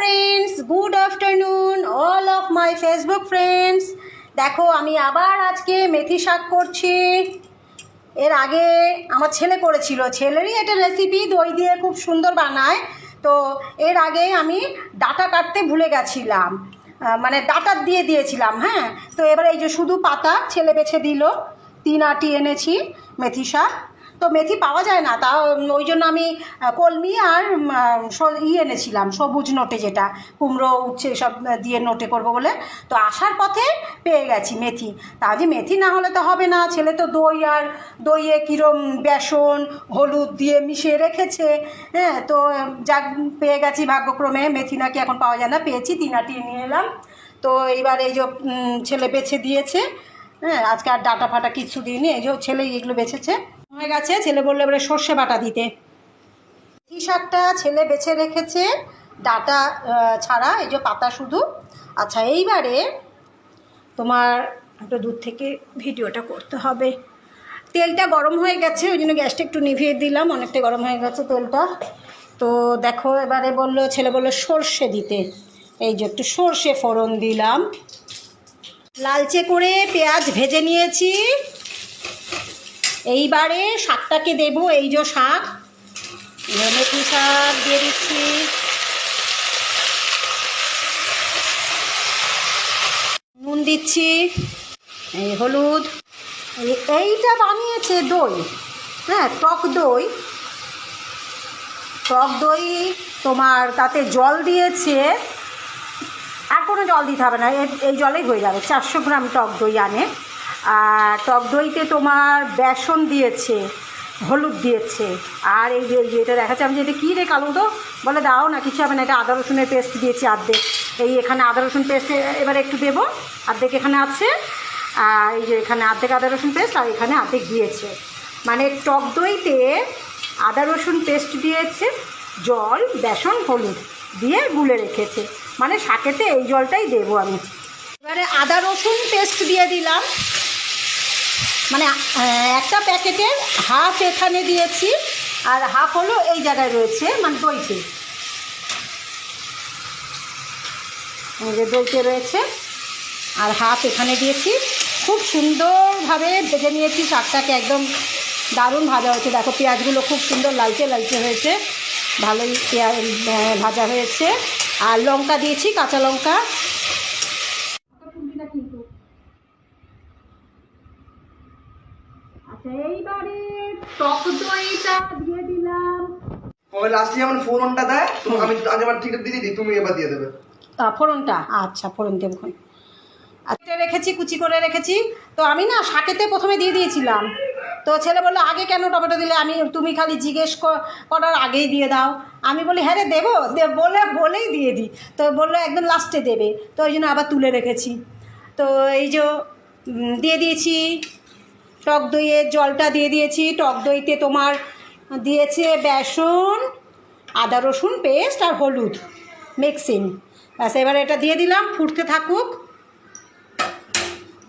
Friends, good afternoon all of my Facebook friends. দেখো আমি আবার আজকে মেথি শাক করছি। এর আগে আমার ছেলে করেছিল, ছেলেরই এটা রেসিপি, দই দিয়ে খুব সুন্দর বানায়। তো এর আগে আমি ডাঁটা কাটতে ভুলে গেছিলাম, মানে ডাঁটা দিয়ে দিয়েছিলাম। হ্যাঁ, তো এবার এই যে শুধু পাতা ছেলে বেছে দিল, 3 আটি এনেছি মেথি শাক। তো মেথি পাওয়া যায় না, তা ওই জন্য আমি কলমি আর এনেছিলাম সবুজ নোটে, যেটা কুমড়ো উচ্ছে সব দিয়ে নোটে করব বলে। তো আসার পথে পেয়ে গেছি মেথি। তা যে মেথি না হলে তো হবে না, ছেলে তো দইয়ে কীরম বেসন হলুদ দিয়ে মিশিয়ে রেখেছে। হ্যাঁ, তো যাক পেয়ে গেছি ভাগ্যক্রমে। মেথি নাকি এখন পাওয়া যায় না, পেয়েছি, 3 আটি নিয়ে এলাম। তো এইবার এই যে ছেলে বেছে দিয়েছে। হ্যাঁ, আজকে আর ডাটা ফাটা কিছু দিইনি, এই যে ছেলেই এগুলো বেছেছে হয়ে গেছে। ছেলে বললো এবারে সর্ষে বাটা দিতে। মেথি শাকটা ছেলে বেছে রেখেছে, ডাটা ছাড়া, এই যে পাতা শুধু। আচ্ছা, এইবারে তোমার একটু দূর থেকে ভিডিওটা করতে হবে। তেলটা গরম হয়ে গেছে, ওই জন্য গ্যাসটা একটু নিভিয়ে দিলাম, অনেকটা গরম হয়ে গেছে তেলটা। তো দেখো এবারে ছেলে বললো সর্ষে দিতে, এই যে একটু সর্ষে ফোড়ন দিলাম। লালচে করে পেঁয়াজ ভেজে নিয়েছি। এইবারে শাকটাকে দেবো, এই যে শাক, মেথি শাক দিয়ে দিচ্ছি। নুন দিচ্ছি, এই হলুদ। এইটা বানিয়েছে দই, হ্যাঁ টক দই। তোমার তাতে জল দিয়েছে, আর কোনো জল দিতে হবে না, এই জলেই হয়ে যাবে। 400 গ্রাম টক দই আনে। আর টক দইতে তোমার বেসন দিয়েছে, হলুদ দিয়েছে। আর এই যে এটা দেখাচ্ছে, আমি যে এটা কী রে কালো, তো বলে দাও না, কিছু হবে না, এটা আদা রসুনের পেস্ট দিয়েছি অর্ধেক। এই এখানে আদা রসুন পেস্ট এবারে একটু দেবো, অর্ধেক এখানে আছে। আর এই যে এখানে অর্ধেক আদা রসুন পেস্ট, আর এখানে অর্ধেক দিয়েছে। মানে টক দইতে আদা রসুন পেস্ট দিয়েছে, জল বেসন হলুদ দিয়ে গুলে রেখেছে। মানে শাকেতে এই জলটাই দেবো আমি। এবারে আদা রসুন পেস্ট দিয়ে দিলাম, মানে একটা প্যাকেটের হাফ এখানে দিয়েছি, আর হাফ হলো এই জায়গায় রয়েছে, মানে দইতে, যে দইতে রয়েছে, আর হাফ এখানে দিয়েছি। খুব সুন্দরভাবে ভেজে নিয়েছি শাকটাকে, একদম দারুণ ভাজা হয়েছে। দেখো পেঁয়াজগুলো খুব সুন্দর লালচে লালচে হয়েছে, ভালোই পেঁয়াজ ভাজা হয়েছে। আর লঙ্কা দিয়েছি, কাঁচা লঙ্কা। কিন্তু আচ্ছা, এইবারে টক দইটা দিয়ে দিলাম। ওই লাস্টে যেমন ফোড়নটা দেয়, আমি আগেবার ঠিক দিয়ে দিই, তুমি এবার দিয়ে দেবে ফোড়নটা। আচ্ছা, ফোড়ন দেব। আচ্ছা, রেখেছি, কুচি করে রেখেছি। তো আমি না শাকেতে প্রথমে দিয়ে দিয়েছিলাম, তো ছেলে বললো আগে কেন টমেটো দিলে, তুমি খালি জিজ্ঞেস করার আগেই দিয়ে দাও। আমি বলি হ্যাঁ রে দেবো, বলেই দিয়ে দিই। তো বললো একদম লাস্টে দেবে, তো ওই জন্য আবার তুলে রেখেছি। তো এই যে দিয়ে দিয়েছি টক দইয়ের জলটা দিয়ে দিয়েছি। টক দইতে তোমার দিয়েছে বেসন, আদা রসুন পেস্ট আর হলুদ মিক্সিং। ব্যাস, এবার এটা দিয়ে দিলাম, ফুটতে থাকুক।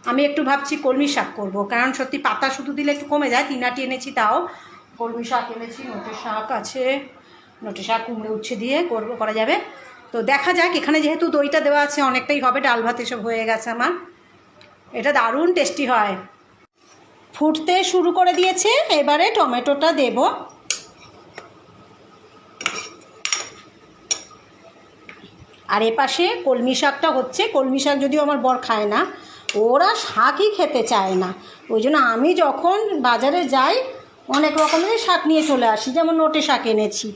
আমি একটু ভাবছি কলমি শাক করব, কারণ সত্যি পাতা শুধু দিলে একটু কমে যায়। 3 আটি এনেছি, তাও কলমি শাক এনেছি, নোটে শাক আছে, নোটে শাক কুমড়ো উচ্ছে দিয়ে করা যাবে। তো দেখা যাক, এখানে যেহেতু দইটা দেওয়া আছে অনেকটাই হবে, ডাল ভাত এসব হয়ে গেছে আমার। এটা দারুণ টেস্টি হয়। ফুটতে শুরু করে দিয়েছে, এবারে টমেটোটা দেব। আর এপাশে কলমি শাকটা হচ্ছে। কলমি শাক যদিও আমার বর খায় না, ওরা শাকই খেতে চায় না। ওই জন্য আমি যখন বাজারে যাই অনেক রকমের শাক নিয়ে চলে আসি, যেমন নোটে শাক এনেছি,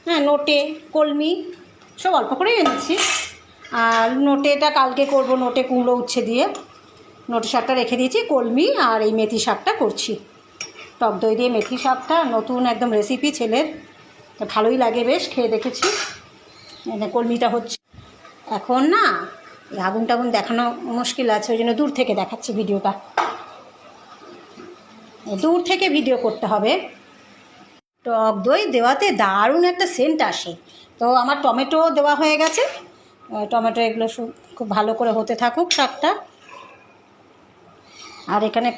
হ্যাঁ নোটে কলমি সব অল্প করেই এনেছি। আর নোটেটা কালকে করব, নোটে কুমড়ো উচ্ছে দিয়ে। নোটে শাকটা রেখে দিয়েছি, কলমি আর এই মেথি শাকটা করছি। টক দই দিয়ে মেথি শাকটা নতুন একদম রেসিপি, ছেলের ভালোই লাগে, বেশ খেয়ে দেখেছি। কলমিটা হচ্ছে এখন না, আগুন টাগুন দেখানো মুশকিল আছে, ওই জন্য দূর থেকে দেখাচ্ছি ভিডিওটা। দূর থেকে ভিডিও করতে হবে। টক দই দেওয়াতে দারুণ একটা সেন্ট আসে। তো আমার টমেটো দেওয়া হয়ে গেছে, টমেটো এগুলো খুব ভালো করে হতে থাকুক শাকটা। আর এখানে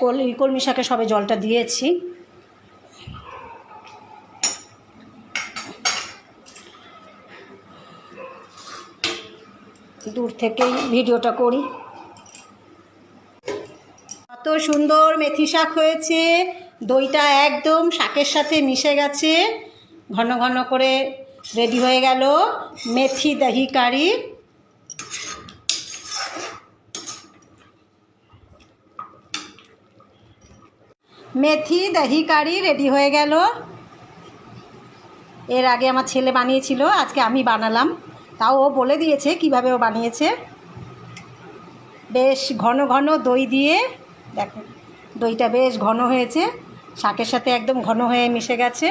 কলমি শাকে সবে জলটা দিয়েছি। দূর থেকেই ভিডিওটা করি। কত সুন্দর মেথি শাক হয়েছে, দইটা একদম শাকের সাথে মিশে গেছে, ঘন ঘন করে রেডি হয়ে গেল মেথি দহি কারি। মেথি দহি কারি রেডি হয়ে গেল। এর আগে আমার ছেলে বানিয়েছিল, আজকে আমি বানালাম, তাও ও বলে দিয়েছে কিভাবে ও বানিয়েছে। বেশ ঘন ঘন দই দিয়ে, দেখো দইটা বেশ ঘন হয়েছে, শাকের সাথে একদম ঘন হয়ে মিশে গেছে।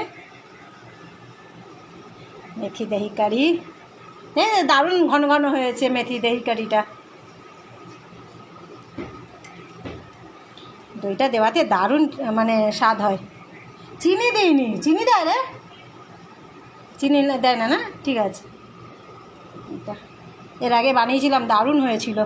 মেথি দহি কারি, হ্যাঁ দারুণ ঘন ঘন হয়েছে মেথি দহি কারিটা। দইটা দেওয়াতে দারুণ মানে স্বাদ হয়। চিনি দিইনি, চিনি দেয় রে? চিনি দেয় না, না ঠিক আছে। এটা এর আগে বানিয়েছিলাম, দারুণ হয়েছিল।